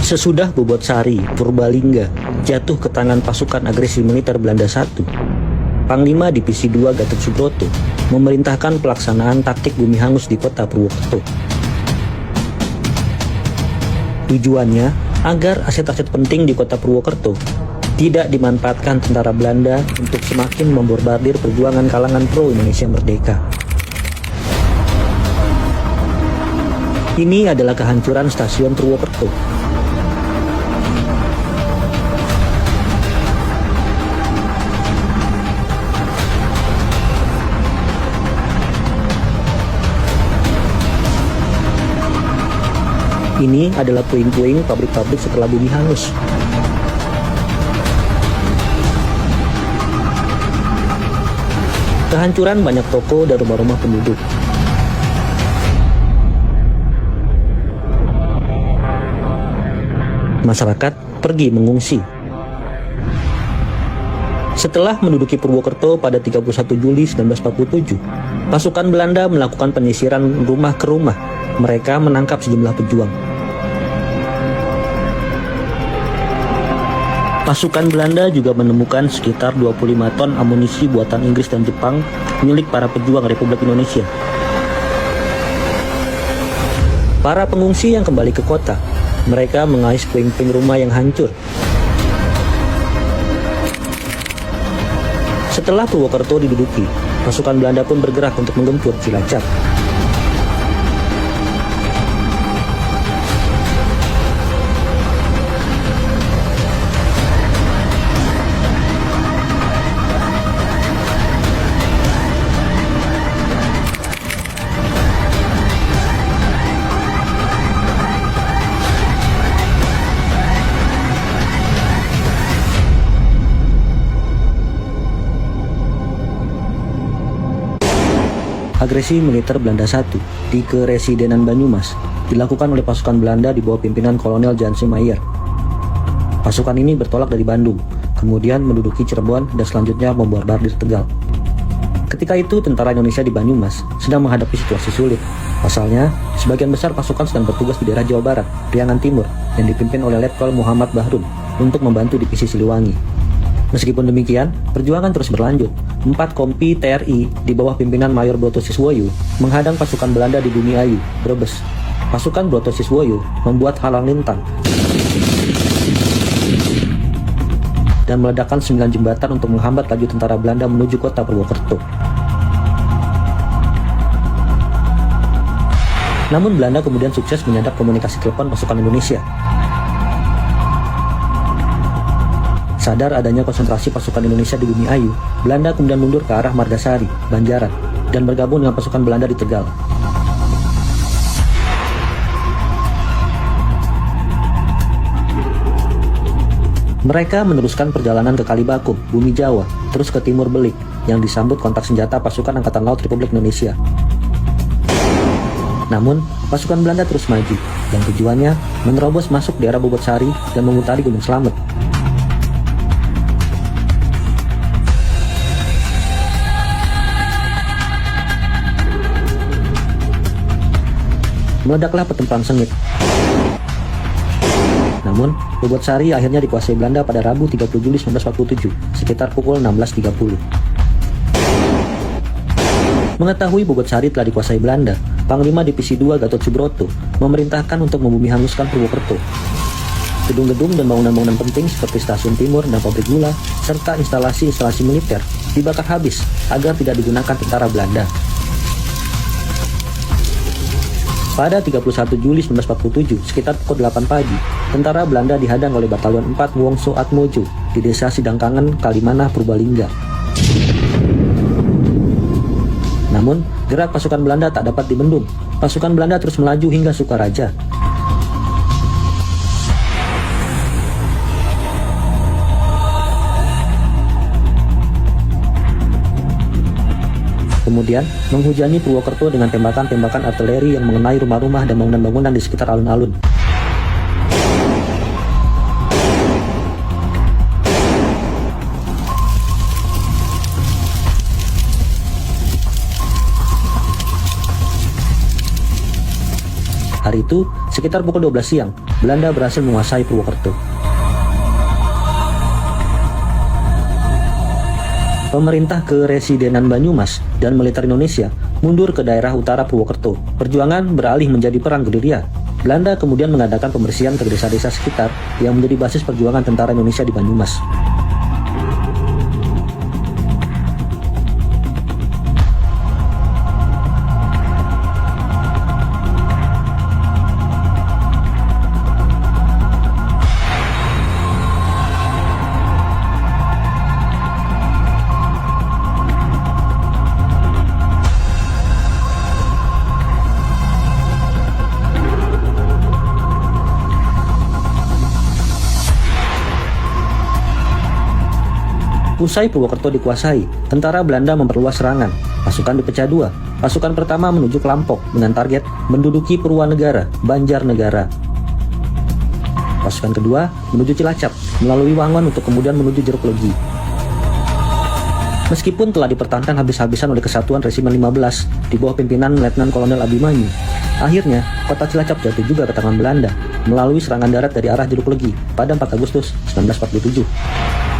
Sesudah Bobotsari, Purbalingga jatuh ke tangan pasukan agresi militer Belanda I, Panglima Divisi II Gatot Subroto memerintahkan pelaksanaan taktik bumi hangus di kota Purwokerto. Tujuannya agar aset-aset penting di kota Purwokerto tidak dimanfaatkan tentara Belanda untuk semakin memborbardir perjuangan kalangan pro-Indonesia merdeka. Ini adalah kehancuran stasiun Purwokerto. Ini adalah puing-puing pabrik-pabrik setelah bumi hangus. Kehancuran banyak toko dan rumah-rumah penduduk. Masyarakat pergi mengungsi. Setelah menduduki Purwokerto pada 31 Juli 1947, pasukan Belanda melakukan penyisiran rumah ke rumah. Mereka menangkap sejumlah pejuang. Pasukan Belanda juga menemukan sekitar 25 ton amunisi buatan Inggris dan Jepang milik para pejuang Republik Indonesia. Para pengungsi yang kembali ke kota, mereka mengais puing-puing rumah yang hancur. Setelah Purwokerto diduduki, pasukan Belanda pun bergerak untuk menggempur Cilacap. Agresi militer Belanda I di Keresidenan Banyumas dilakukan oleh pasukan Belanda di bawah pimpinan Kolonel Janse Meyer. Pasukan ini bertolak dari Bandung, kemudian menduduki Cirebon dan selanjutnya memborbardir Tegal. Ketika itu tentara Indonesia di Banyumas sedang menghadapi situasi sulit. Pasalnya, sebagian besar pasukan sedang bertugas di daerah Jawa Barat, Priangan Timur, yang dipimpin oleh Letkol Muhammad Bahrun untuk membantu divisi Siliwangi. Meskipun demikian, perjuangan terus berlanjut. 4 kompi TRI di bawah pimpinan Mayor Broto Siswoyo menghadang pasukan Belanda di Bumi Ayu, Brebes. Pasukan Broto Siswoyo membuat halang lintang dan meledakkan 9 jembatan untuk menghambat laju tentara Belanda menuju kota Purwokerto. Namun Belanda kemudian sukses menyadap komunikasi telepon pasukan Indonesia. Sadar adanya konsentrasi pasukan Indonesia di Bumi Ayu, Belanda kemudian mundur ke arah Margasari, Banjaran, dan bergabung dengan pasukan Belanda di Tegal. Mereka meneruskan perjalanan ke Kalibakung, Bumi Jawa, terus ke Timur Belik, yang disambut kontak senjata pasukan Angkatan Laut Republik Indonesia. Namun, pasukan Belanda terus maju, dan tujuannya menerobos masuk daerah Bobotsari dan memutari Gunung Slamet. Meledaklah pertempuran sengit. Namun, Bobotsari akhirnya dikuasai Belanda pada Rabu 30 Juli 1947, sekitar pukul 16.30. Mengetahui Bobotsari telah dikuasai Belanda, Panglima Divisi II Gatot Subroto memerintahkan untuk membumi hanguskan Purwokerto. Gedung-gedung dan bangunan-bangunan penting seperti stasiun timur dan pabrik gula, serta instalasi-instalasi militer dibakar habis agar tidak digunakan tentara Belanda. Pada 31 Juli 1947, sekitar pukul 8 pagi, tentara Belanda dihadang oleh Batalion 4 Wongso Atmojo di desa Sidangkangen, Kalimanah, Purbalingga. Namun, gerak pasukan Belanda tak dapat dibendung. Pasukan Belanda terus melaju hingga Sukaraja. Kemudian menghujani Purwokerto dengan tembakan-tembakan artileri yang mengenai rumah-rumah dan bangunan-bangunan di sekitar alun-alun. Hari itu, sekitar pukul 12 siang, Belanda berhasil menguasai Purwokerto. Pemerintah Keresidenan Banyumas dan militer Indonesia mundur ke daerah utara Purwokerto. Perjuangan beralih menjadi perang gerilya. Belanda kemudian mengadakan pembersihan ke desa-desa sekitar yang menjadi basis perjuangan tentara Indonesia di Banyumas. Usai Purwokerto dikuasai, tentara Belanda memperluas serangan. Pasukan dipecah dua. Pasukan pertama menuju Kelampok dengan target menduduki Purwanegara, Banjarnegara. Pasukan kedua menuju Cilacap melalui Wangon untuk kemudian menuju Jeruk Legi. Meskipun telah dipertahankan habis-habisan oleh Kesatuan Resimen 15 di bawah pimpinan Letnan Kolonel Abimanyu, akhirnya kota Cilacap jatuh juga ke tangan Belanda melalui serangan darat dari arah Jeruk Legi pada 4 Agustus 1947.